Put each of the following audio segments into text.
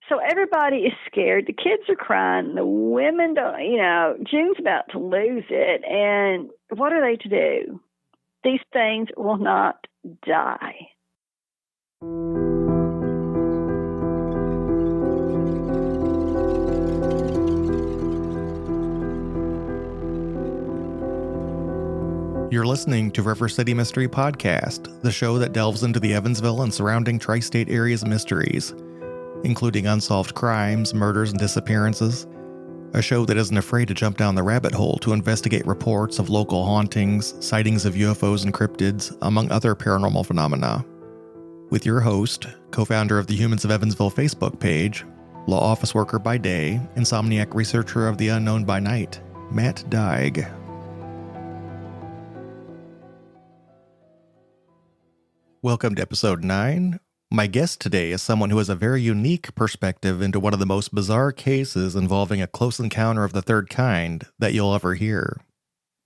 So everybody is scared. The kids are crying. The women don't, June's about to lose it. And what are they to do? These things will not die. You're listening to River City Mystery Podcast, the show that delves into the Evansville and surrounding tri-state area's mysteries, including unsolved crimes, murders, and disappearances. A show that isn't afraid to jump down the rabbit hole to investigate reports of local hauntings, sightings of UFOs and cryptids, among other paranormal phenomena. With your host, co-founder of the Humans of Evansville Facebook page, law office worker by day, insomniac researcher of the unknown by night, Matt Dyke. Welcome to episode 9. My guest today is someone who has a very unique perspective into one of the most bizarre cases involving a close encounter of the third kind that you'll ever hear.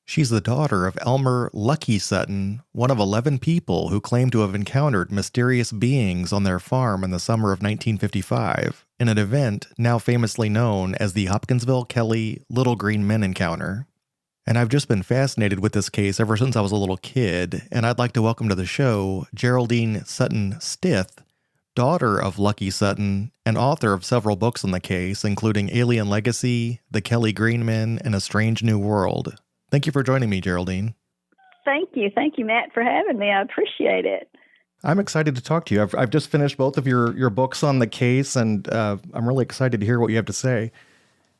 She's the daughter of Elmer Lucky Sutton, one of 11 people who claim to have encountered mysterious beings on their farm in the summer of 1955, in an event now famously known as the Hopkinsville Kelly Little Green Men encounter. And I've just been fascinated with this case ever since I was a little kid, and I'd like to welcome to the show Geraldine Sutton Stith, daughter of Lucky Sutton, and author of several books on the case, including Alien Legacy, The Kelly Green Men, and A Strange New World. Thank you for joining me, Geraldine. Thank you, Matt, for having me. I appreciate it. I'm excited to talk to you. I've just finished both of your books on the case, and I'm really excited to hear what you have to say.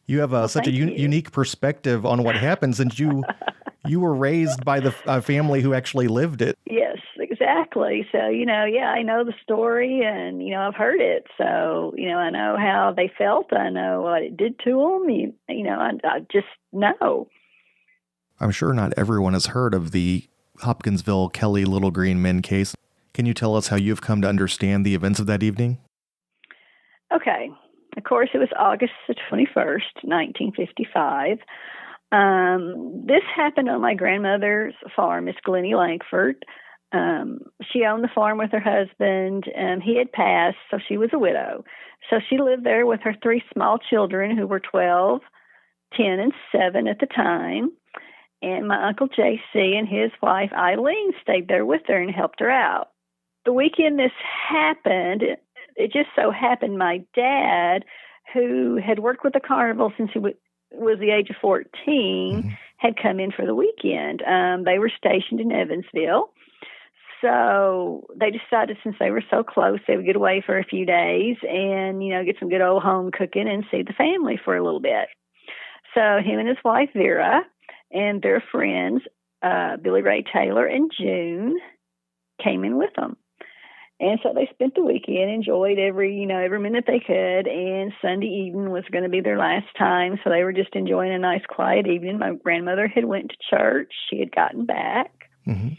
You have such a unique perspective on what happened, since you were raised by the family who actually lived it. Yes, exactly. So, I know the story, and, I've heard it. So, I know how they felt. I know what it did to them. I just know. I'm sure not everyone has heard of the Hopkinsville Kelly Little Green Men case. Can you tell us how you've come to understand the events of that evening? Okay. Of course, it was August the 21st, 1955. This happened on my grandmother's farm, Miss Glennie Langford. She owned the farm with her husband. He had passed, so she was a widow. So she lived there with her 3 small children, who were 12, 10, and 7 at the time. And my Uncle J.C. and his wife, Eileen, stayed there with her and helped her out. The weekend this happened, it just so happened my dad, who had worked with the carnival since he was the age of 14, had come in for the weekend. They were stationed in Evansville. So they decided, since they were so close, they would get away for a few days and, get some good old home cooking and see the family for a little bit. So him and his wife, Vera, and their friends, Billy Ray Taylor and June, came in with them. And so they spent the weekend, enjoyed every minute they could, and Sunday evening was going to be their last time, so they were just enjoying a nice, quiet evening. My grandmother had went to church. She had gotten back. Mm-hmm.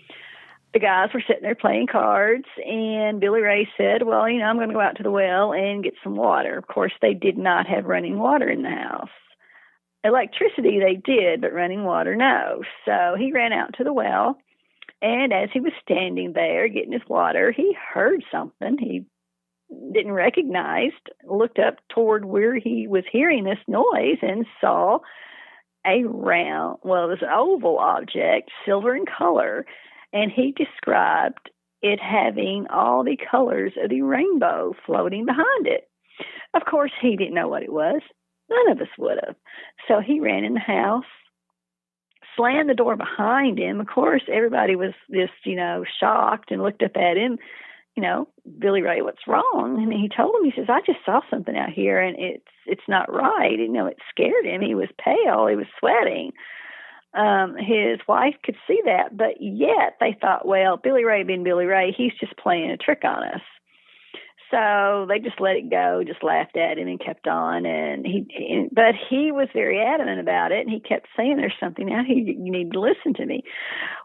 The guys were sitting there playing cards, and Billy Ray said, well, I'm going to go out to the well and get some water. Of course, they did not have running water in the house. Electricity they did, but running water, no. So he ran out to the well. And as he was standing there getting his water, he heard something he didn't recognize, looked up toward where he was hearing this noise and saw it was an oval object, silver in color, and he described it having all the colors of the rainbow floating behind it. Of course, he didn't know what it was. None of us would have. So he ran in the house, slammed the door behind him. Of course, everybody was just, shocked and looked up at him. Billy Ray, what's wrong? And he told him, he says, I just saw something out here, and it's not right. It scared him. He was pale. He was sweating. His wife could see that, but yet they thought, well, Billy Ray being Billy Ray, he's just playing a trick on us. So they just let it go, just laughed at him and kept on. But he was very adamant about it, and he kept saying, there's something out here, you need to listen to me.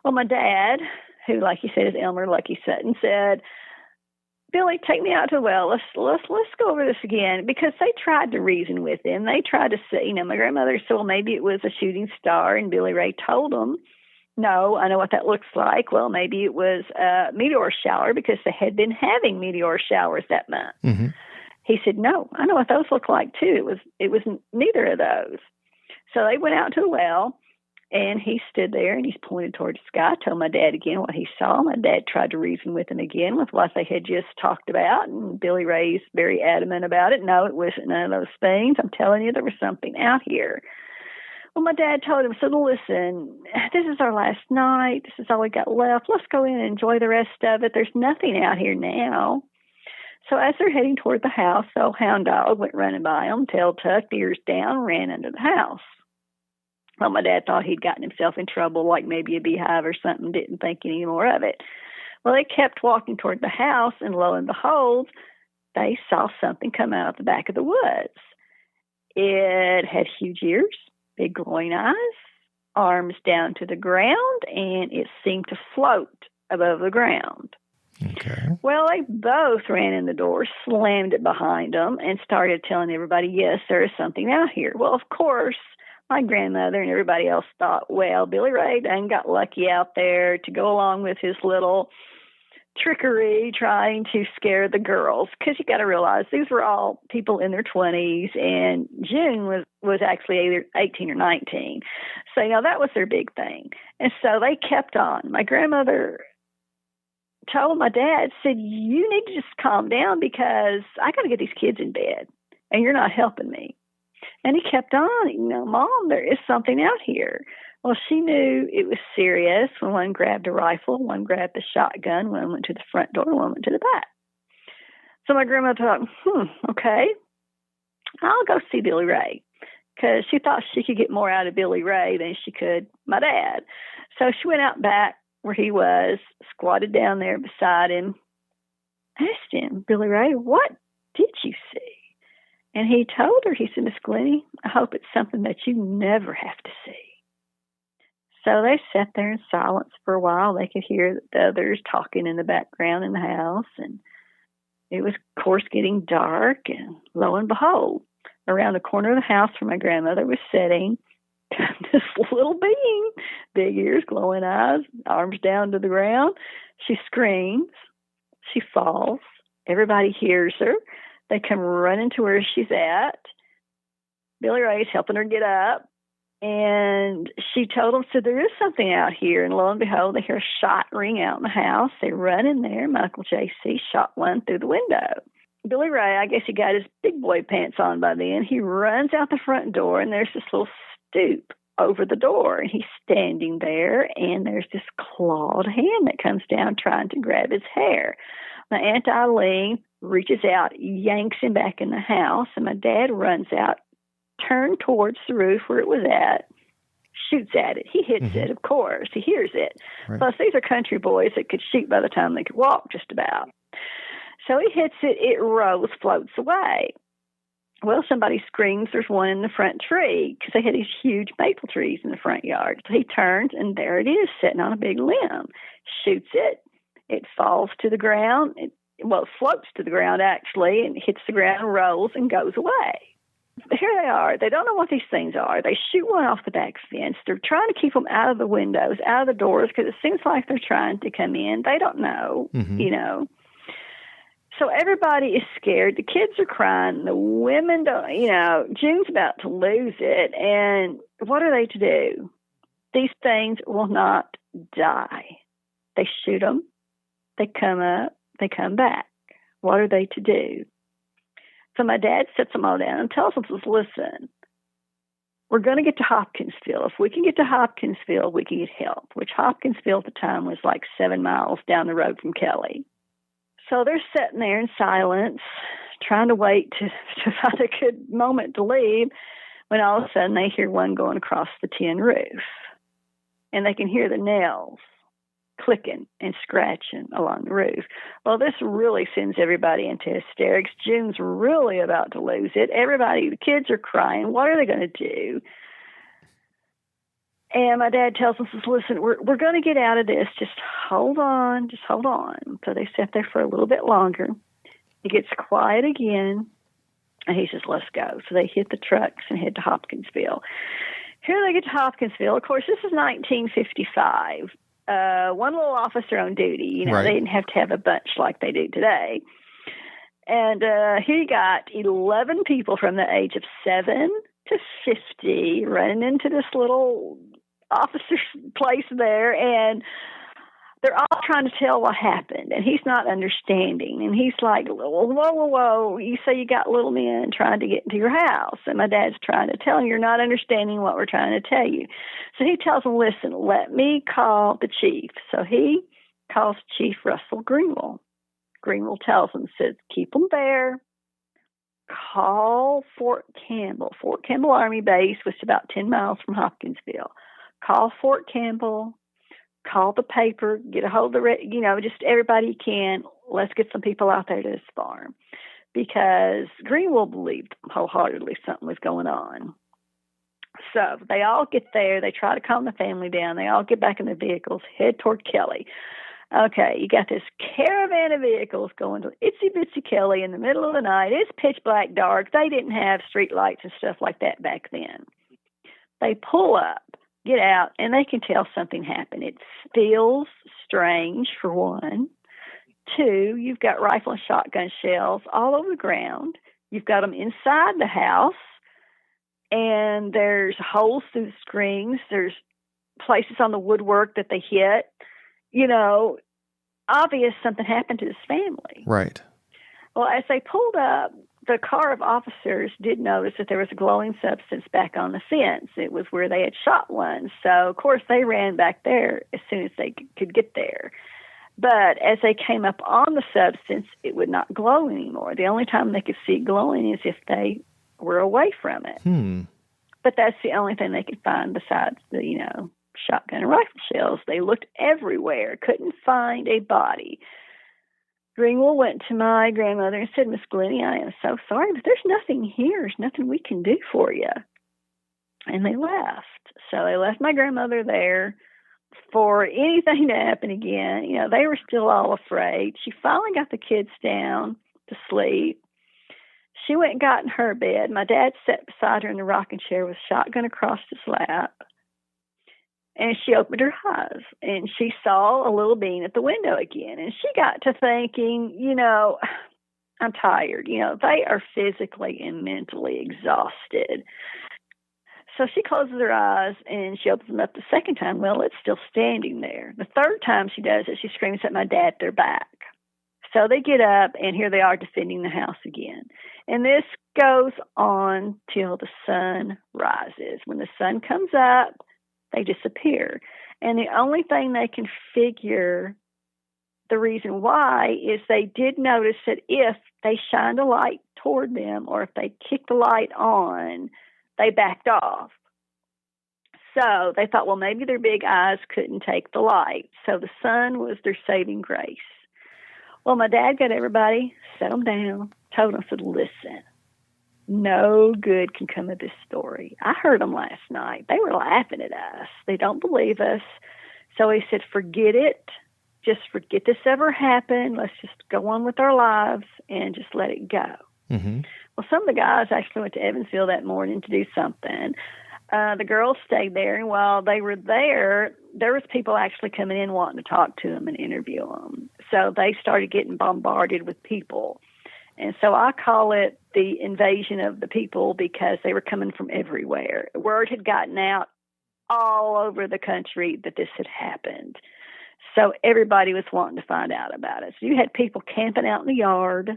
Well, my dad, who, like you said, is Elmer Lucky Sutton, said, Billy, take me out to the well. Let's go over this again, because they tried to reason with him. They tried to say, my grandmother said, well, maybe it was a shooting star, and Billy Ray told them, no, I know what that looks like. Well, maybe it was a meteor shower, because they had been having meteor showers that month. Mm-hmm. He said, no, I know what those look like too. It was neither of those. So they went out to the well, and he stood there and he's pointed toward the sky, told my dad again what he saw. My dad tried to reason with him again with what they had just talked about, and Billy Ray's very adamant about it. No, it wasn't none of those things. I'm telling you, there was something out here. Well, my dad told him, so listen, this is our last night. This is all we got left. Let's go in and enjoy the rest of it. There's nothing out here now. So as they're heading toward the house, the old hound dog went running by them, tail tucked, ears down, ran into the house. Well, my dad thought he'd gotten himself in trouble, like maybe a beehive or something, didn't think any more of it. Well, they kept walking toward the house, and lo and behold, they saw something come out of the back of the woods. It had huge ears, big glowing eyes, arms down to the ground, and it seemed to float above the ground. Okay. Well, they both ran in the door, slammed it behind them, and started telling everybody, yes, there is something out here. Well, of course, my grandmother and everybody else thought, well, Billy Ray done got lucky out there to go along with his little trickery trying to scare the girls, because you got to realize these were all people in their 20s, and June was actually either 18 or 19. So, that was their big thing. And so they kept on. My grandmother told my dad, said, you need to just calm down because I got to get these kids in bed, and you're not helping me. And he kept on, Mom, there is something out here. Well, she knew it was serious when one grabbed a rifle, one grabbed the shotgun, one went to the front door, one went to the back. So my grandmother thought, okay, I'll go see Billy Ray, because she thought she could get more out of Billy Ray than she could my dad. So she went out back where he was, squatted down there beside him, asked him, Billy Ray, what did you see? And he told her, he said, Miss Glennie, I hope it's something that you never have to see. So they sat there in silence for a while. They could hear the others talking in the background in the house. And it was, of course, getting dark. And lo and behold, around the corner of the house where my grandmother was sitting, this little being, big ears, glowing eyes, arms down to the ground. She screams. She falls. Everybody hears her. They come running to where she's at. Billy Ray's helping her get up. And she told them, so there is something out here. And lo and behold, they hear a shot ring out in the house. They run in there. Michael J.C. shot one through the window. Billy Ray, I guess he got his big boy pants on by then. He runs out the front door, and there's this little stoop over the door. And he's standing there, and there's this clawed hand that comes down trying to grab his hair. My Aunt Eileen reaches out, yanks him back in the house, and my dad runs out, turned towards the roof where it was at, shoots at it. He hits it, of course. He hears it. Right. Plus, these are country boys that could shoot by the time they could walk, just about. So he hits it. It rolls, floats away. Well, somebody screams, there's one in the front tree, because they had these huge maple trees in the front yard. So he turns, and there it is, sitting on a big limb. Shoots it. It falls to the ground. It floats to the ground, actually, and hits the ground, rolls, and goes away. Here they are. They don't know what these things are. They shoot one off the back fence. They're trying to keep them out of the windows, out of the doors, because it seems like they're trying to come in. They don't know, So everybody is scared. The kids are crying. The women don't, June's about to lose it. And what are they to do? These things will not die. They shoot them. They come up. They come back. What are they to do? So my dad sits them all down and tells them, listen, we're going to get to Hopkinsville. If we can get to Hopkinsville, we can get help, which Hopkinsville at the time was like 7 miles down the road from Kelly. So they're sitting there in silence, trying to wait to find a good moment to leave, when all of a sudden they hear one going across the tin roof. And they can hear the nails clicking and scratching along the roof. Well, this really sends everybody into hysterics. June's really about to lose it. The kids are crying. What are they going to do? And my dad tells us, listen, we're going to get out of this. Just hold on. So they sat there for a little bit longer. It gets quiet again. And he says, let's go. So they hit the trucks and head to Hopkinsville. Here they get to Hopkinsville. Of course, this is 1955. One little officer on duty. Right. They didn't have to have a bunch like they do today. And he got 11 people from the age of 7 to 50 running into this little officer's place there, and they're all trying to tell what happened, and he's not understanding. And he's like, whoa, you say you got little men trying to get into your house. And my dad's trying to tell him, you're not understanding what we're trying to tell you. So he tells them, listen, let me call the chief. So he calls Chief Russell Greenwell. Greenwell tells him, says, keep them there. Call Fort Campbell. Fort Campbell Army Base was about 10 miles from Hopkinsville. Call Fort Campbell. Call the paper, get a hold of just everybody you can. Let's get some people out there to this farm. Because Greenwell believed wholeheartedly something was going on. So they all get there. They try to calm the family down. They all get back in their vehicles, head toward Kelly. Okay, you got this caravan of vehicles going to Itsy Bitsy Kelly in the middle of the night. It's pitch black dark. They didn't have street lights and stuff like that back then. They pull up. Get out, and they can tell something happened. It feels strange, for one. 2, you've got rifle and shotgun shells all over the ground. You've got them inside the house, and there's holes through the screens. There's places on the woodwork that they hit. Obvious something happened to this family. Right. Well, as they pulled up, the car of officers did notice that there was a glowing substance back on the fence. It was where they had shot one. So, of course, they ran back there as soon as they could get there. But as they came up on the substance, it would not glow anymore. The only time they could see it glowing is if they were away from it. But that's the only thing they could find besides the, shotgun and rifle shells. They looked everywhere, couldn't find a body. Greenwell went to my grandmother and said, Miss Glennie, I am so sorry, but there's nothing here. There's nothing we can do for you. And they left. So they left my grandmother there for anything to happen again. They were still all afraid. She finally got the kids down to sleep. She went and got in her bed. My dad sat beside her in the rocking chair with a shotgun across his lap. And she opened her eyes, and she saw a little being at the window again. And she got to thinking, I'm tired. They are physically and mentally exhausted. So she closes her eyes, and she opens them up the second time. Well, it's still standing there. The third time she does it, she screams at my dad at their back. So they get up, and here they are defending the house again. And this goes on till the sun rises. When the sun comes up, they disappear. And the only thing they can figure the reason why is they did notice that if they shined a light toward them or if they kicked the light on, they backed off. So they thought, well, maybe their big eyes couldn't take the light. So the sun was their saving grace. Well, my dad got everybody, set them down, told them, said, listen, no good can come of this story. I heard them last night. They were laughing at us. They don't believe us. So he said, forget it. Just forget this ever happened. Let's just go on with our lives and just let it go. Mm-hmm. Well, some of the guys actually went to Evansville that morning to do something. The girls stayed there, and while they were there was people actually coming in wanting to talk to them and interview them. So they started getting bombarded with people. And so I call it the invasion of the people because they were coming from everywhere. Word had gotten out all over the country that this had happened. So everybody was wanting to find out about it. So you had people camping out in the yard.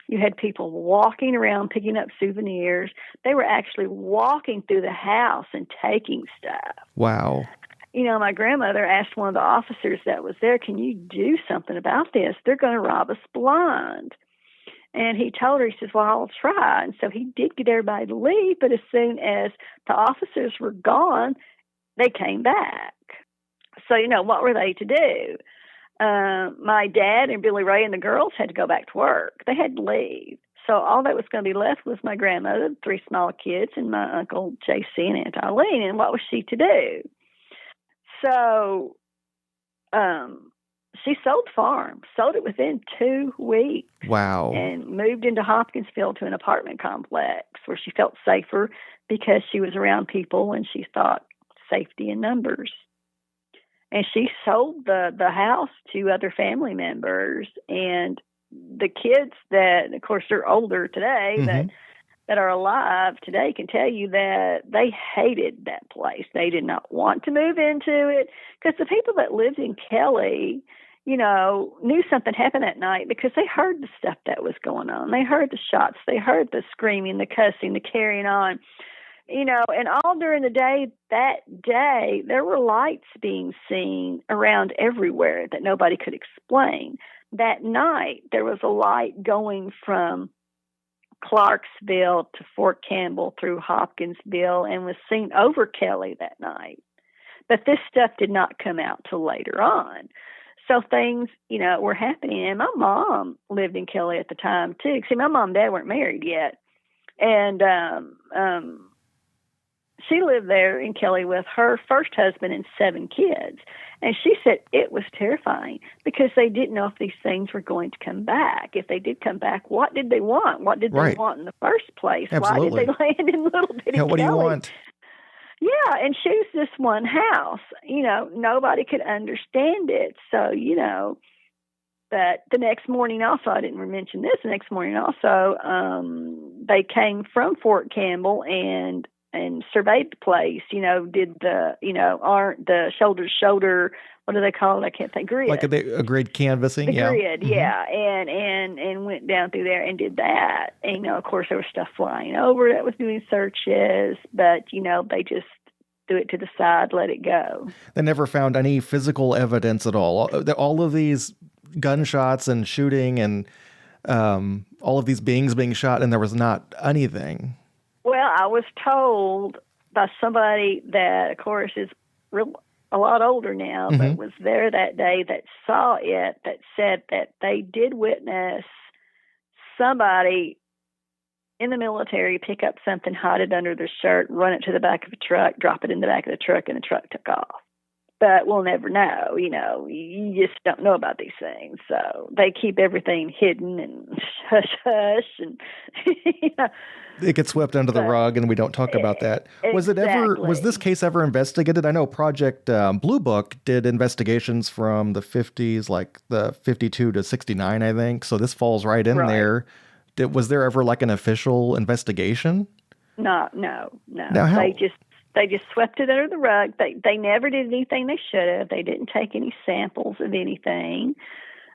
You had people walking around picking up souvenirs. They were actually walking through the house and taking stuff. Wow. My grandmother asked one of the officers that was there, can you do something about this? They're going to rob us blind. And he told her, he says, well, I'll try. And so he did get everybody to leave, but as soon as the officers were gone, they came back. So, what were they to do? My dad and Billy Ray and the girls had to go back to work. They had to leave. So all that was going to be left was my grandmother, 3 small kids, and my uncle J.C. and Aunt Eileen. And what was she to do? So she sold the farm, sold it within 2 weeks. Wow. And moved into Hopkinsville to an apartment complex where she felt safer because she was around people and she thought safety in numbers. And she sold the house to other family members, and the kids that, of course, they're older today, that are alive today can tell you that they hated that place. They did not want to move into it because the people that lived in Kelly, knew something happened that night because they heard the stuff that was going on. They heard the shots. They heard the screaming, the cussing, the carrying on. And all during the day, that day, there were lights being seen around everywhere that nobody could explain. That night, there was a light going from Clarksville to Fort Campbell through Hopkinsville and was seen over Kelly that night. But this stuff did not come out till later on. So things, were happening. And my mom lived in Kelly at the time, too. See, my mom and dad weren't married yet. And she lived there in Kelly with her first husband and 7 kids. And she said it was terrifying because they didn't know if these things were going to come back. If they did come back, what did they want? What did they want in the first place? Absolutely. Why did they land in little bitty Kelly? What do you want? Yeah, and choose this one house. Nobody could understand it. So, but the next morning also, I didn't mention this, the next morning also, they came from Fort Campbell and surveyed the place, did the shoulder to shoulder, what do they call it? I can't think, grid. Like a grid canvassing, the grid, yeah. And went down through there and did that. And, of course, there was stuff flying over that was doing searches, but, they just threw it to the side, let it go. They never found any physical evidence at all. All of these gunshots and shooting and all of these beings being shot, and there was not anything. Well, I was told by somebody that, of course, is a lot older now, but was there that day that saw it, that said that they did witness somebody in the military pick up something, hide it under their shirt, run it to the back of a truck, drop it in the back of the truck, and the truck took off. But we'll never know, you just don't know about these things. So they keep everything hidden and hush, and, It gets swept under the rug and we don't talk about that. Exactly. Was this case ever investigated? I know Project Blue Book did investigations from the 50s, like the 52 to 69, I think. So this falls right in there. Was there ever like an official investigation? No. Now, how? They just swept it under the rug. They never did anything they should have. They didn't take any samples of anything,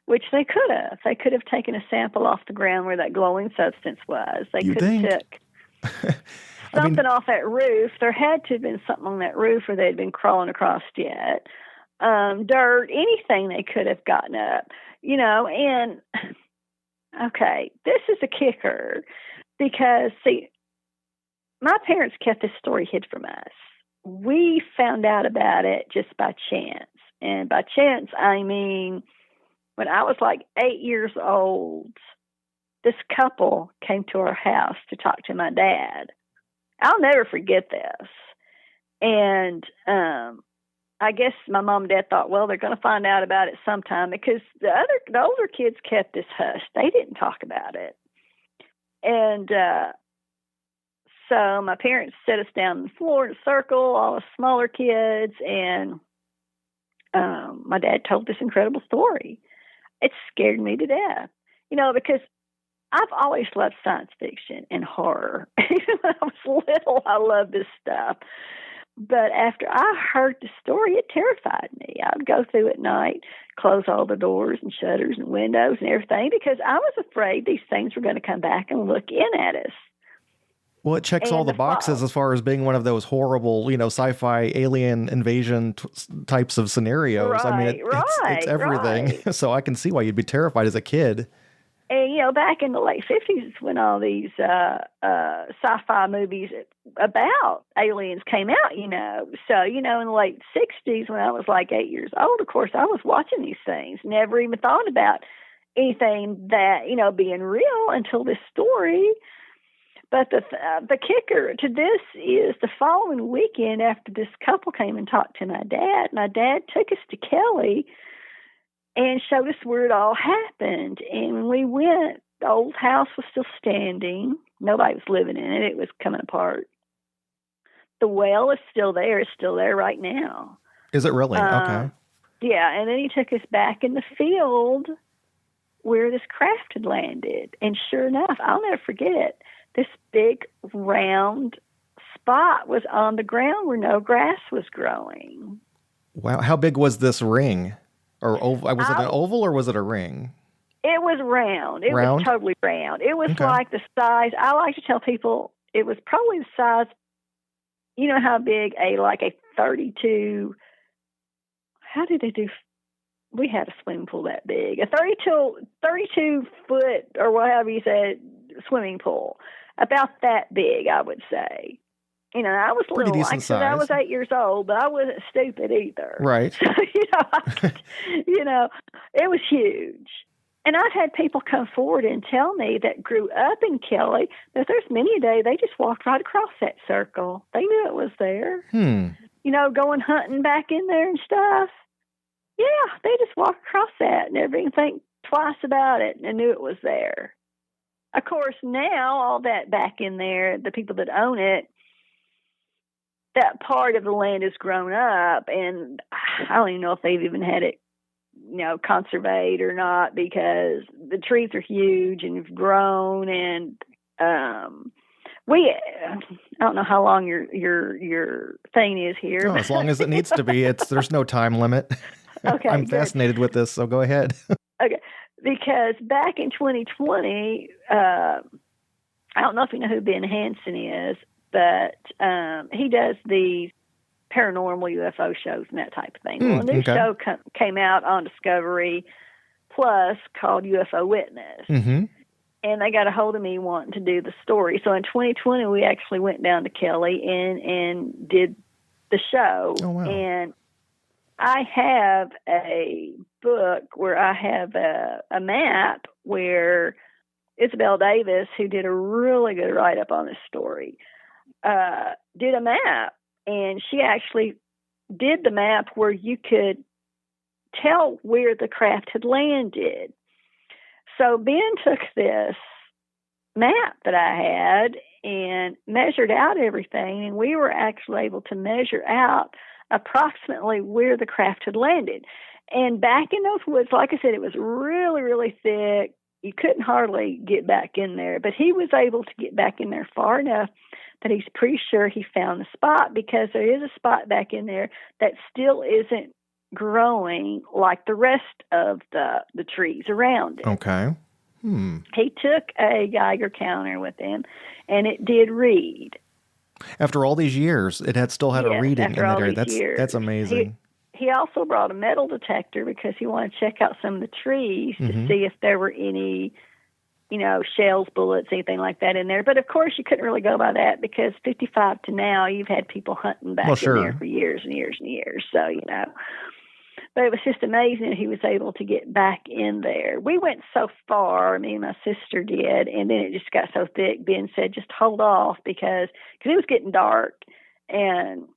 which they could have. They could have taken a sample off the ground where that glowing substance was. They could have took something off that roof. There had to have been something on that roof where they'd been crawling across yet. Dirt, anything they could have gotten up, and okay, this is a kicker because, see, my parents kept this story hid from us. We found out about it just by chance. And by chance, I mean, when I was like 8 years old, this couple came to our house to talk to my dad. I'll never forget this. And I guess my mom and dad thought, well, they're going to find out about it sometime because the older kids kept this hush. They didn't talk about it. And so my parents set us down on the floor in a circle, all the smaller kids, and my dad told this incredible story. It scared me to death, because I've always loved science fiction and horror. Even when I was little, I loved this stuff. But after I heard the story, it terrified me. I would go through at night, close all the doors and shutters and windows and everything because I was afraid these things were going to come back and look in at us. Well, it checks all the boxes as far as being one of those horrible, sci-fi alien invasion types of scenarios. Right, it's everything. Right. So I can see why you'd be terrified as a kid. And, back in the late 50s when all these sci-fi movies about aliens came out, So, in the late 60s when I was like 8 years old, of course, I was watching these things. Never even thought about anything that, being real until this story. But the kicker to this is the following weekend after this couple came and talked to my dad took us to Kelly and showed us where it all happened. And when we went, the old house was still standing. Nobody was living in it. It was coming apart. The well is still there. It's still there right now. Is it really? Okay. Yeah, and then he took us back in the field where this craft had landed. And sure enough, I'll never forget it. This big round spot was on the ground where no grass was growing. Wow. How big was this ring? Or oval? Was it an oval or was it a ring? It was round. It was totally round. It was like the size. I like to tell people it was probably the size. You know how big a 32. How did they do? We had a swimming pool that big. A 32 foot or whatever you said swimming pool. About that big, I would say. You know, I was pretty little. Decent size. I was 8 years old, but I wasn't stupid either. Right. So, it was huge. And I've had people come forward and tell me that grew up in Kelly that there's many a day they just walked right across that circle. They knew it was there. Going hunting back in there and stuff. Yeah, they just walked across that and never even think twice about it and knew it was there. Of course, now all that back in there, the people that own it, that part of the land has grown up, and I don't even know if they've even had it, conservate or not, because the trees are huge and have grown, and I don't know how long your thing is here. Oh, as long as it needs to be. There's no time limit. Okay, I'm fascinated with this, so go ahead. Okay, because back in 2020, I don't know if you know who Ben Hansen is, but he does these paranormal UFO shows and that type of thing. Well, a new show came out on Discovery Plus called UFO Witness. Mm-hmm. And they got a hold of me wanting to do the story. So in 2020, we actually went down to Kelly and did the show. Oh, wow. And I have a book where I have a map where Isabel Davis, who did a really good write-up on this story, did a map. And she actually did the map where you could tell where the craft had landed. So Ben took this map that I had and measured out everything, and we were actually able to measure out approximately where the craft had landed. And back in those woods, like I said, it was really, really thick. You couldn't hardly get back in there, but he was able to get back in there far enough that he's pretty sure he found the spot, because there is a spot back in there that still isn't growing like the rest of the trees around it. Okay. He took a Geiger counter with him, and it did read. After all these years, it still had a reading in that area. That's amazing. He also brought a metal detector because he wanted to check out some of the trees to see if there were any, shells, bullets, anything like that in there. But of course, you couldn't really go by that, because 55 to now, you've had people hunting back in there for years and years and years. So, But it was just amazing that he was able to get back in there. We went so far, me and my sister did, and then it just got so thick. Ben said, just hold off, because it was getting dark. And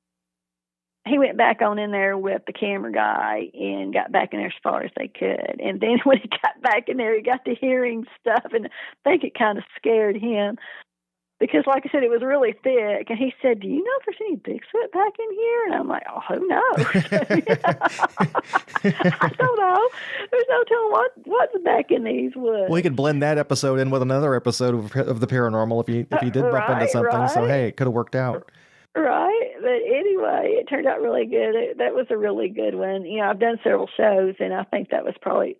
he went back on in there with the camera guy and got back in there as far as they could. And then when he got back in there, he got to hearing stuff, and I think it kind of scared him. Because, like I said, it was really thick. And he said, do you know if there's any Bigfoot back in here? And I'm like, oh, who knows? I don't know. There's no telling what's back in these woods. Well, you could blend that episode in with another episode of the paranormal if you did bump into something. Right. So, hey, it could have worked out. Right. But anyway, it turned out really good. That was a really good one. I've done several shows, and I think that was probably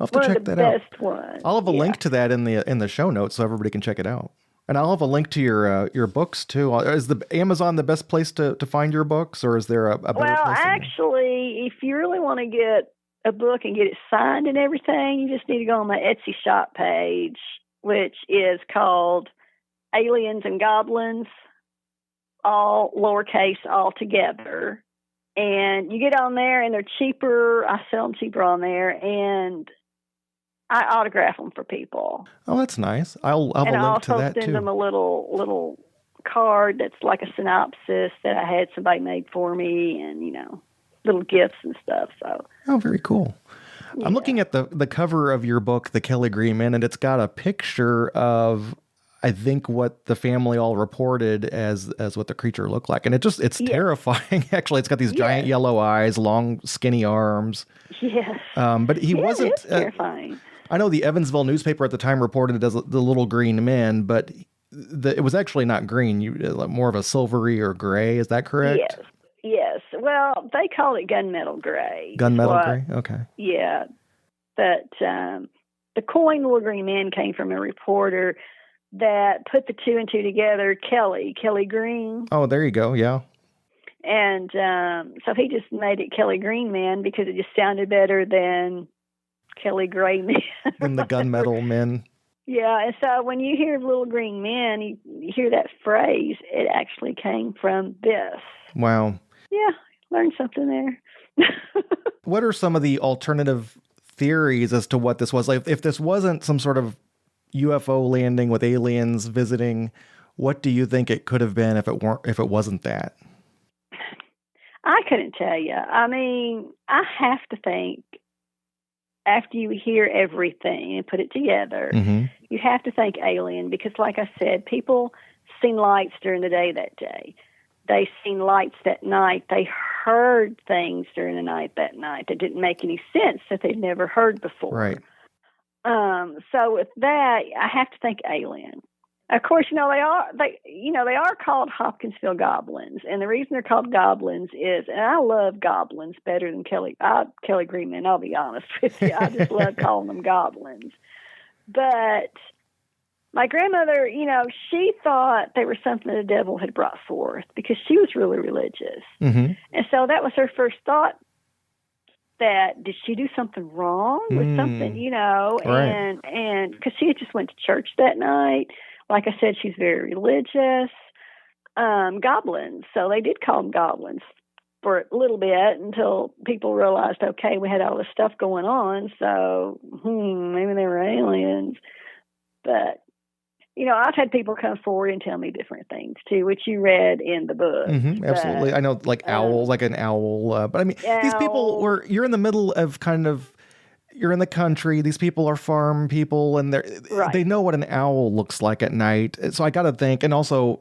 I'll have to check that out. Best one. I'll have a link to that in the show notes so everybody can check it out. And I'll have a link to your books too. Is the Amazon the best place to find your books, or is there a better place? Well, actually, if you really want to get a book and get it signed and everything, you just need to go on my Etsy shop page, which is called Aliens and Goblins, all lowercase, all together. And you get on there, and they're cheaper. I sell them cheaper on there, and I autograph them for people. Oh, that's nice. I'll have a link to that too. And I also send them a little card that's like a synopsis that I had somebody made for me, and little gifts and stuff. So. Oh, very cool. Yeah. I'm looking at the cover of your book, The Kelly Green Man, and it's got a picture of I think, what the family all reported as what the creature looked like. And it's terrifying. Actually, it's got these giant yellow eyes, long, skinny arms. Yes. But he wasn't it is terrifying. I know the Evansville newspaper at the time reported it as the little green men, but it was actually not green. More of a silvery or gray. Is that correct? Yes. Well, they call it gunmetal gray. Gunmetal gray? Okay. Yeah. But the coin little green man came from a reporter that put the two and two together, Kelly Green. Oh, there you go. Yeah. And so he just made it Kelly Green Man because it just sounded better than Kelly Gray Man. Than the gunmetal men. Yeah, and so when you hear little green men, you hear that phrase, it actually came from this. Wow. Yeah, learned something there. What are some of the alternative theories as to what this was? Like, if this wasn't some sort of UFO landing with aliens visiting, what do you think it could have been if it wasn't that? I couldn't tell you. I mean, I have to think, after you hear everything and put it together, you have to think alien because, like I said, people seen lights during the day that day. They seen lights that night. They heard things during the night that night that didn't make any sense that they'd never heard before. Right. So with that, I have to think alien. Of course, they are called Hopkinsville goblins, and the reason they're called goblins is, and I love goblins better than Kelly Greenman. I'll be honest with you, I just love calling them goblins. But my grandmother, she thought they were something the devil had brought forth because she was really religious, and so that was her first thought. That did she do something wrong with something, right. and because she had just went to church that night. Like I said, she's very religious. Goblins. So they did call them goblins for a little bit until people realized, okay, we had all this stuff going on. So maybe they were aliens. But, I've had people come forward and tell me different things too, which you read in the book. Absolutely. I know, like owl, like an owl. But I mean, these people you're in the middle of you're in the country. These people are farm people, and they know what an owl looks like at night. So I got to think, and also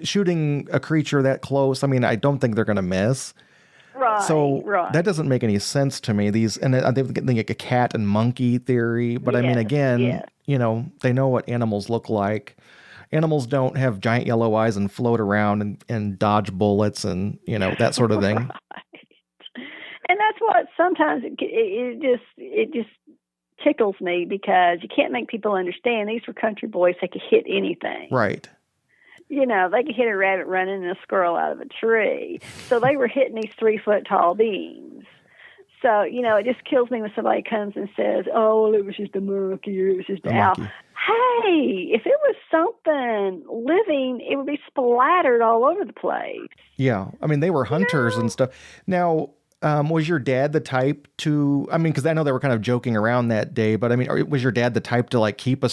shooting a creature that close, I mean, I don't think they're going to miss. Right. So that doesn't make any sense to me. And I think like a cat and monkey theory, but I mean, again, they know what animals look like. Animals don't have giant yellow eyes and float around and dodge bullets and, that sort of thing. And that's what sometimes it just tickles me because you can't make people understand. These were country boys. They could hit anything. Right. They could hit a rabbit running and a squirrel out of a tree. So they were hitting these 3-foot tall beings. So, it just kills me when somebody comes and says, oh, well, it was just a monkey or it was just an owl. Hey, if it was something living, it would be splattered all over the place. Yeah. I mean, they were hunters and stuff. Now, was your dad the type to, I mean, because I know they were kind of joking around that day, but I mean, was your dad the type to like keep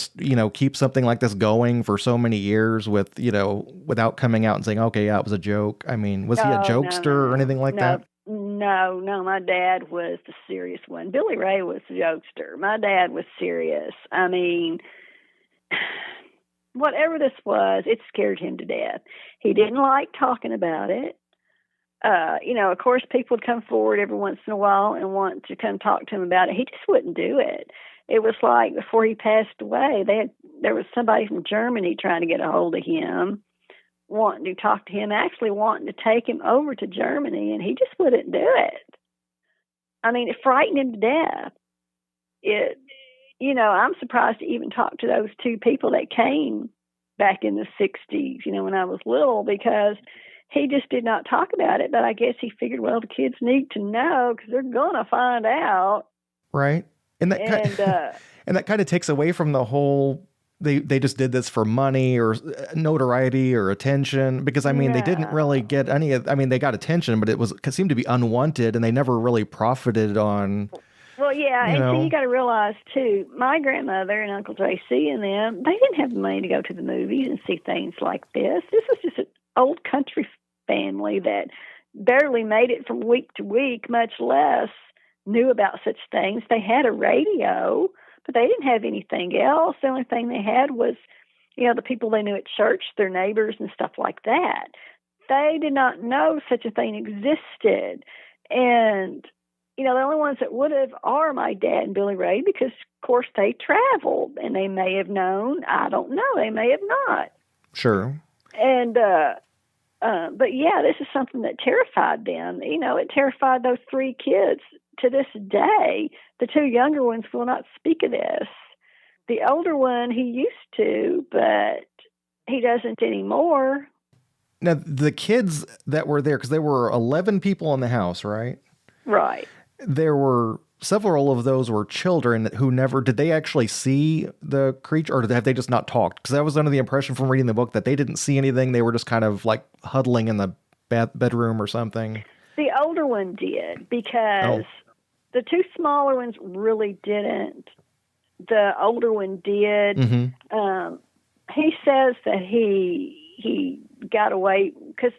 something like this going for so many years with, without coming out and saying, okay, yeah, it was a joke? I mean, was he a jokester or anything like that? No, my dad was the serious one. Billy Ray was the jokester. My dad was serious. I mean, whatever this was, it scared him to death. He didn't like talking about it. Of course, people would come forward every once in a while and want to come talk to him about it. He just wouldn't do it. It was like before he passed away, there was somebody from Germany trying to get a hold of him, wanting to talk to him, actually wanting to take him over to Germany, and he just wouldn't do it. I mean, it frightened him to death. I'm surprised to even talk to those two people that came back in the 60s, when I was little, because he just did not talk about it, but I guess he figured, well, the kids need to know because they're going to find out. Right. And that kind of takes away from the whole, they just did this for money or notoriety or attention, because I mean, they didn't really get they got attention, but it seemed to be unwanted and they never really profited on. Well, yeah. So you got to realize too, my grandmother and Uncle J.C. and them, they didn't have the money to go to the movies and see things like this. This was just an old country family that barely made it from week to week, much less knew about such things. They had a radio, but they didn't have anything else. The only thing they had was the people they knew at church, their neighbors and stuff like that. They did not know such a thing existed. And, the only ones that would have are my dad and Billy Ray because, of course, they traveled and they may have known. I don't know. They may have not. Sure. And, but yeah, this is something that terrified them. It terrified those 3 kids to this day. The 2 younger ones will not speak of this. The older one, he used to, but he doesn't anymore. Now, the kids that were there, because there were 11 people in the house, right? Right. There were several of those were children who never, did they actually see the creature, or have they just not talked? Because I was under the impression from reading the book that they didn't see anything. They were just kind of like huddling in the bedroom or something. The older one did, because the 2 smaller ones really didn't. The older one did. Mm-hmm. He says that he got away because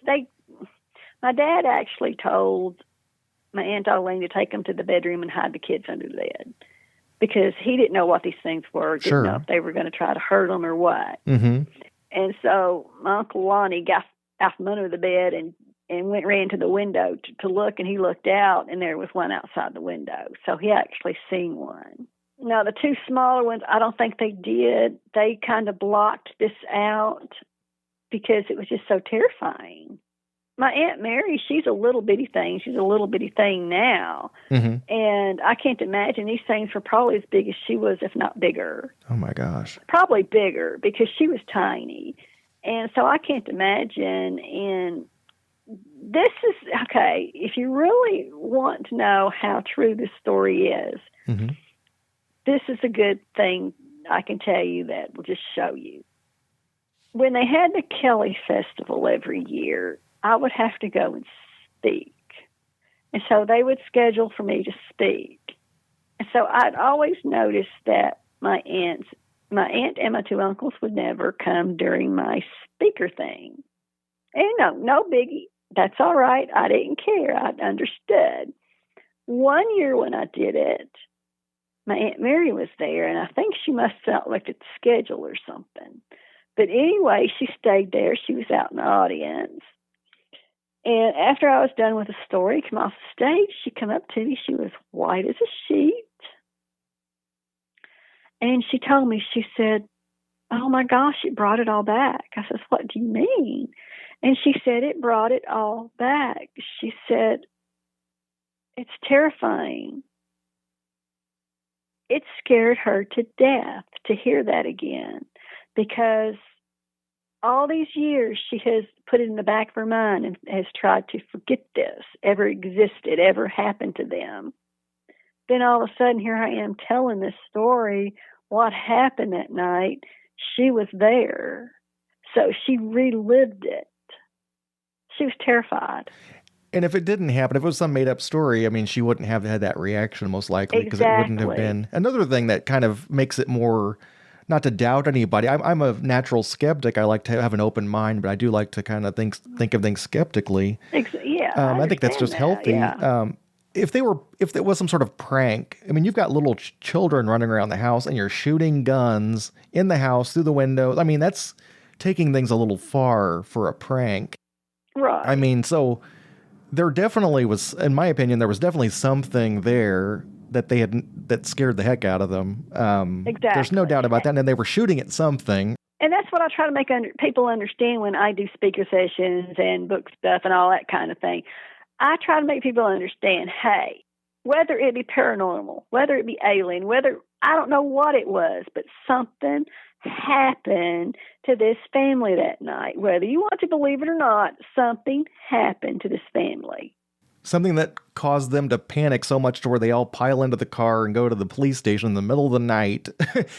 my dad actually told my Aunt Eileen to take them to the bedroom and hide the kids under the bed because he didn't know what these things were. Didn't know if they were going to try to hurt them or what. Mm-hmm. And so my Uncle Lonnie got out from under the bed and ran to the window to look, and he looked out, and there was one outside the window. So he actually seen one. Now, the 2 smaller ones, I don't think they did. They kind of blocked this out because it was just so terrifying. My Aunt Mary, she's a little bitty thing. She's a little bitty thing now. Mm-hmm. And I can't imagine these things were probably as big as she was, if not bigger. Oh, my gosh. Probably bigger because she was tiny. And so I can't imagine. And this is, okay, if you really want to know how true this story is, mm-hmm. this is a good thing I can tell you that will just show you. When they had the Kelly Festival every year, I would have to go and speak. And so they would schedule for me to speak. And so I'd always noticed that my aunt and my 2 uncles would never come during my speaker thing. And no biggie. That's all right. I didn't care. I understood. One year when I did it, my Aunt Mary was there, and I think she must have not looked at the schedule or something. But anyway, she stayed there. She was out in the audience. And after I was done with the story, come off the stage, she come up to me. She was white as a sheet. And she told me, she said, "Oh my gosh, it brought it all back." I said, "What do you mean?" And she said, "It brought it all back." She said, "It's terrifying." It scared her to death to hear that again, because all these years she has put it in the back of her mind and has tried to forget this ever existed, ever happened to them. Then all of a sudden, here I am telling this story, what happened that night. She was there. So she relived it. She was terrified. And if it didn't happen, if it was some made up story, I mean, she wouldn't have had that reaction most likely, because it wouldn't have been. Another thing that kind of makes it more, not to doubt anybody. I'm a natural skeptic. I like to have an open mind, but I do like to kind of think of things skeptically. Yeah, I think that's just healthy. Yeah. If it was some sort of prank, I mean, you've got little children running around the house and you're shooting guns in the house through the windows. I mean, that's taking things a little far for a prank. Right. I mean, so there definitely was, in my opinion, there was definitely something there that scared the heck out of them. Exactly. There's no doubt about that. And they were shooting at something. And that's what I try to make people understand when I do speaker sessions and book stuff and all that kind of thing. I try to make people understand, hey, whether it be paranormal, whether it be alien, I don't know what it was, but something happened to this family that night. Whether you want to believe it or not, something happened to this family. Something that caused them to panic so much to where they all pile into the car and go to the police station in the middle of the night.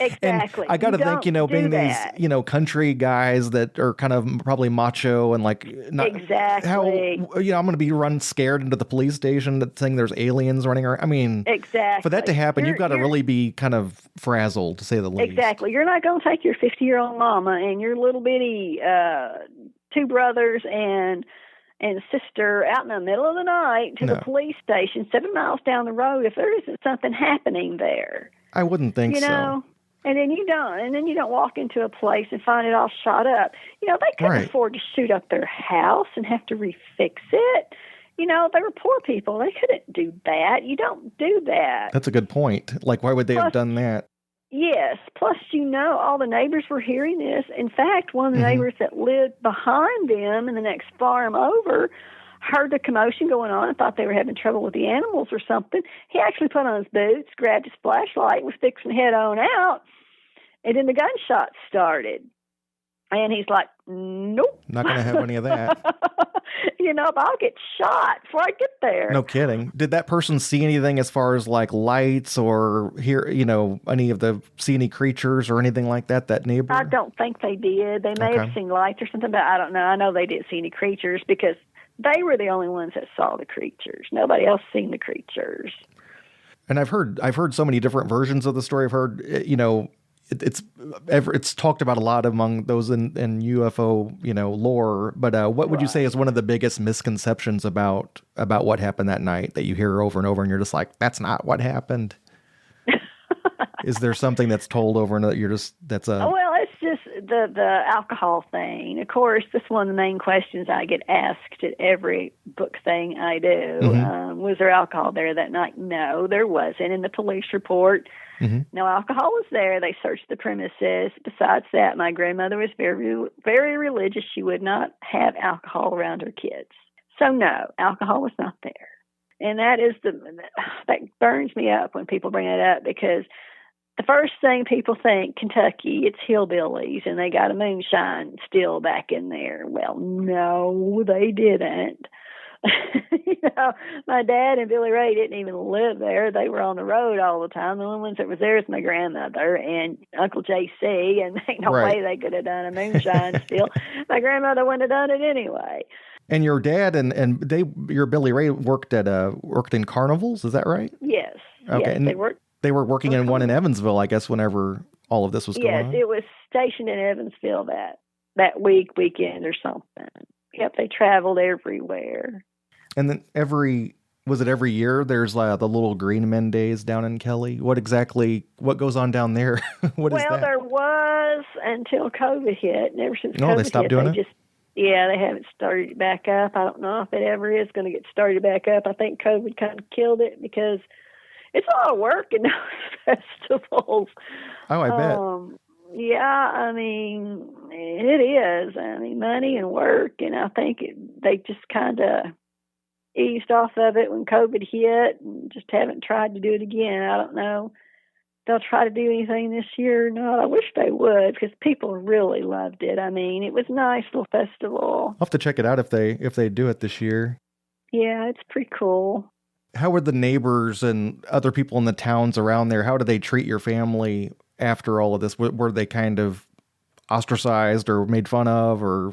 Exactly. And I got to think, being these, country guys that are kind of probably macho and like, not exactly. how, I'm going to be run scared into the police station saying there's aliens running around. I mean, exactly. For that to happen, you've got to really be kind of frazzled, to say the least. Exactly. You're not going to take your 50-year-old mama and your little bitty 2 brothers and sister out in the middle of the night to the police station 7 miles down the road if there isn't something happening there. I wouldn't think so. And then you don't walk into a place and find it all shot up. They couldn't afford to shoot up their house and have to refix it. They were poor people. They couldn't do that. You don't do that. That's a good point. Like, why would they have done that? Yes. Plus, all the neighbors were hearing this. In fact, one of the neighbors that lived behind them in the next farm over heard the commotion going on and thought they were having trouble with the animals or something. He actually put on his boots, grabbed his flashlight, and was fixing to head on out. And then the gunshots started. And he's like, nope. Not going to have any of that. I'll get shot before I get there. No kidding. Did that person see anything as far as like lights or hear, see any creatures or anything like that neighbor? I don't think they did. They may have seen lights or something, but I don't know. I know they didn't see any creatures because they were the only ones that saw the creatures. Nobody else seen the creatures. And I've heard so many different versions of the story. I've heard, it's talked about a lot among those in UFO, lore. But what would you say is one of the biggest misconceptions about what happened that night that you hear over and over, and you're just like, that's not what happened? Is there something that's told over and that you're just Well, it's just the alcohol thing. Of course, that's one of the main questions I get asked at every book thing I do. Was there alcohol there that night? No, there wasn't. In the police report, no alcohol was there. They searched the premises. Besides that, my grandmother was very, very religious. She would not have alcohol around her kids. So no, alcohol was not there. And that burns me up when people bring it up, because the first thing people think, Kentucky, it's hillbillies, and they got a moonshine still back in there. Well, no, they didn't. My dad and Billy Ray didn't even live there. They were on the road all the time. The only ones that was there was my grandmother and Uncle JC, and ain't no way they could have done a moonshine still. My grandmother wouldn't have done it anyway. And your dad and your Billy Ray worked in carnivals, is that right? Yes. Okay. Yes, and they worked. They were working in one in Evansville, I guess, whenever all of this was going on. Yes, it was stationed in Evansville that weekend or something. Yep, they traveled everywhere. And then every year there's the little Green Men Days down in Kelly? What goes on down there? What is that? Well, there was until COVID hit. And ever since COVID they stopped hit, doing it? They haven't started it back up. I don't know if it ever is going to get started back up. I think COVID kind of killed it because it's a lot of work in those festivals. Oh, I bet. Yeah, I mean, it is. I mean, money and work, and I think they just kind of eased off of it when COVID hit and just haven't tried to do it again. I don't know if they'll try to do anything this year or not. I wish they would, because people really loved it. I mean, it was a nice little festival. I'll have to check it out if they do it this year. Yeah, it's pretty cool. How were the neighbors and other people in the towns around there? How did they treat your family after all of this? Were they kind of ostracized or made fun of or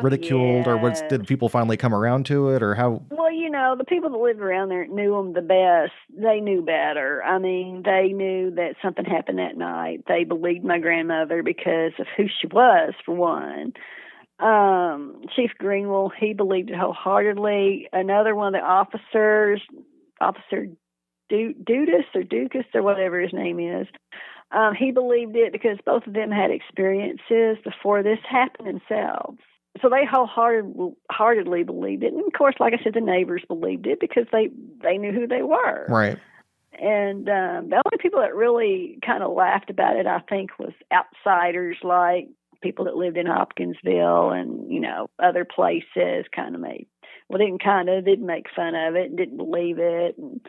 ridiculed? Or did people finally come around to it? Or how? Well, the people that lived around there knew them the best. They knew better. I mean, they knew that something happened that night. They believed my grandmother because of who she was, for one. Chief Greenwell, he believed it wholeheartedly. Another one of the officers, Officer Dukas or whatever his name is, he believed it because both of them had experiences before this happened themselves. So they wholeheartedly believed it. And of course, like I said, the neighbors believed it because they knew who they were. Right. And the only people that really kind of laughed about it, I think, was outsiders like people that lived in Hopkinsville and, other places didn't make fun of it and didn't believe it. And,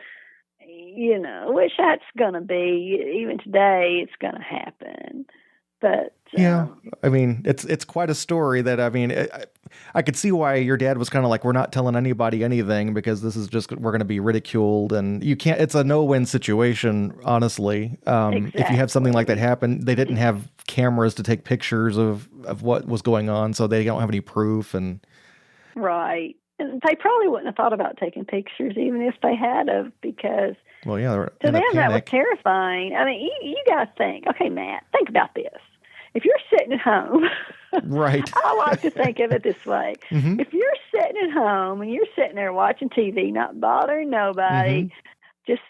which that's going to be, even today, it's going to happen. But yeah, I mean, it's quite a story that, I mean, I could see why your dad was kind of like, we're not telling anybody anything because this is just, we're going to be ridiculed, and you can't, it's a no-win situation, honestly. Exactly. If you have something like that happen, they didn't have cameras to take pictures of what was going on, so they don't have any proof. And right. And they probably wouldn't have thought about taking pictures even if they had of, because well, yeah, to them that was terrifying. I mean, you got to think, okay, Matt, think about this. If you're sitting at home, right? I like to think of it this way. Mm-hmm. If you're sitting at home and you're sitting there watching TV, not bothering nobody, just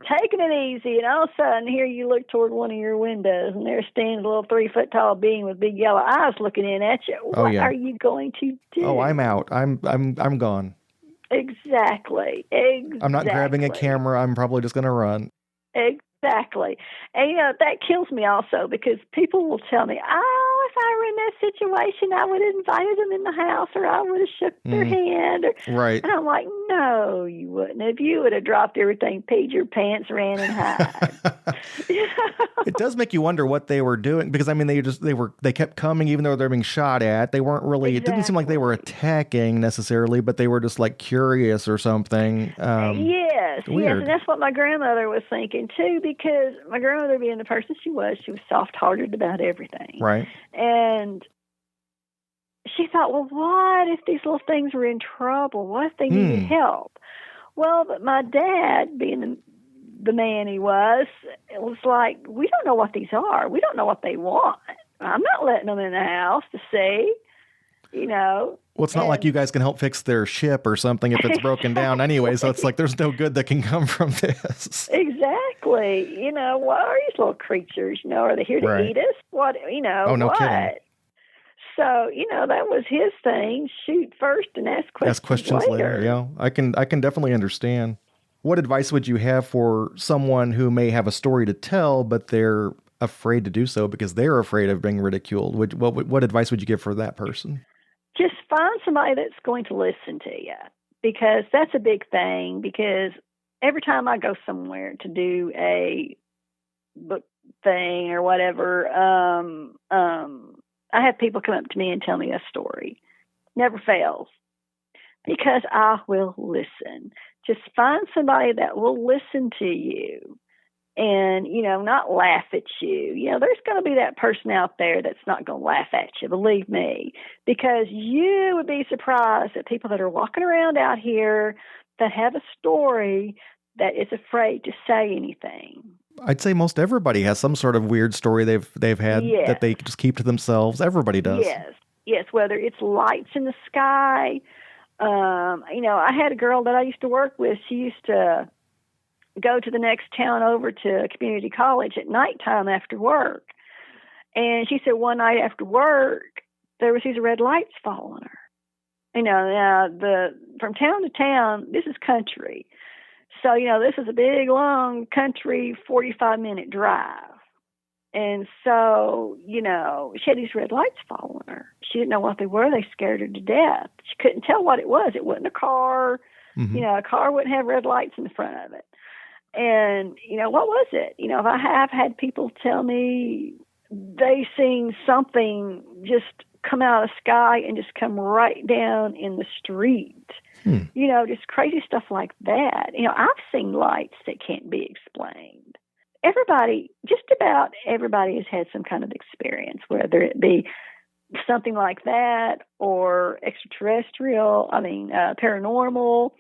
taking it easy, and all of a sudden, here you look toward one of your windows, and there's standing a little 3-foot-tall being with big yellow eyes looking in at you. What are you going to do? Oh, I'm out. I'm gone. Exactly. I'm not grabbing a camera. I'm probably just going to run. Exactly. And, that kills me also, because people will tell me, oh, if I were in that situation, I would have invited them in the house, or I would have shook their hand. Right. And I'm like, no, you wouldn't. If you would have dropped everything, peed your pants, ran and hide. It does make you wonder what they were doing, because I mean, they kept coming even though they're being shot at. They weren't really, It didn't seem like they were attacking necessarily, but they were just like curious or something. Yes, and that's what my grandmother was thinking too, because my grandmother, being the person she was soft-hearted about everything. Right. And she thought, well, what if these little things were in trouble? What if they needed help? Well, but my dad, being the man he was, it was like, we don't know what these are. We don't know what they want. I'm not letting them in the house to see, Well, it's not like you guys can help fix their ship or something if it's broken down anyway. So it's like there's no good that can come from this. Exactly. What are these little creatures? Are they here to eat us? What, Oh, no what? kidding. So, that was his thing. Shoot first and ask questions later. Yeah, I can definitely understand. What advice would you have for someone who may have a story to tell, but they're afraid to do so because they're afraid of being ridiculed? What advice would you give for that person? Just find somebody that's going to listen to you, because that's a big thing. Because every time I go somewhere to do a book thing or whatever, I have people come up to me and tell me a story. Never fails, because I will listen. Just find somebody that will listen to you and, not laugh at you. There's going to be that person out there that's not going to laugh at you, believe me, because you would be surprised at people that are walking around out here that have a story that is afraid to say anything. I'd say most everybody has some sort of weird story they've had that they just keep to themselves. Everybody does. Yes, whether it's lights in the sky. I had a girl that I used to work with. She used to go to the next town over to community college at nighttime after work. And she said one night after work, there was these red lights following her. Now from town to town, this is country. So, this is a big, long country, 45-minute drive. And so, she had these red lights following her. She didn't know what they were. They scared her to death. She couldn't tell what it was. It wasn't a car. Mm-hmm. A car wouldn't have red lights in the front of it. And, what was it? I have had people tell me they seen something just come out of the sky and just come right down in the street. Just crazy stuff like that. I've seen lights that can't be explained. Just about everybody has had some kind of experience, whether it be something like that or extraterrestrial, paranormal.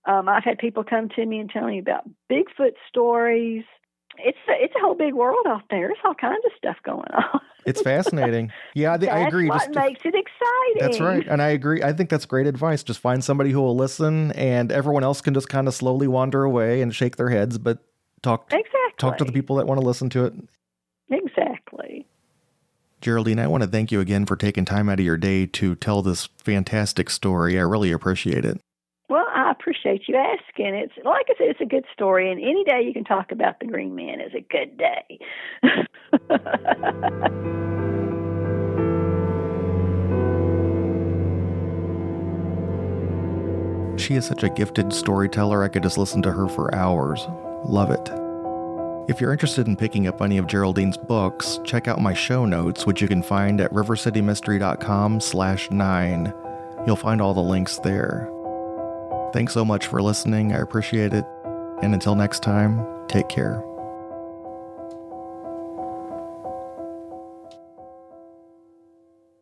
I've had people come to me and tell me about Bigfoot stories. It's a whole big world out there. There's all kinds of stuff going on. It's fascinating. Yeah, I agree. That's what makes it exciting. That's right. And I agree. I think that's great advice. Just find somebody who will listen, and everyone else can just kind of slowly wander away and shake their heads, but talk to the people that want to listen to it. Exactly. Geraldine, I want to thank you again for taking time out of your day to tell this fantastic story. I really appreciate it. Well, I appreciate you asking. It's like I said, it's a good story, and any day you can talk about the Green Man is a good day. She is such a gifted storyteller. I could just listen to her for hours. Love it. If you're interested in picking up any of Geraldine's books, check out my show notes, which you can find at rivercitymystery.com/9. You'll find all the links there. Thanks so much for listening. I appreciate it. And until next time, take care.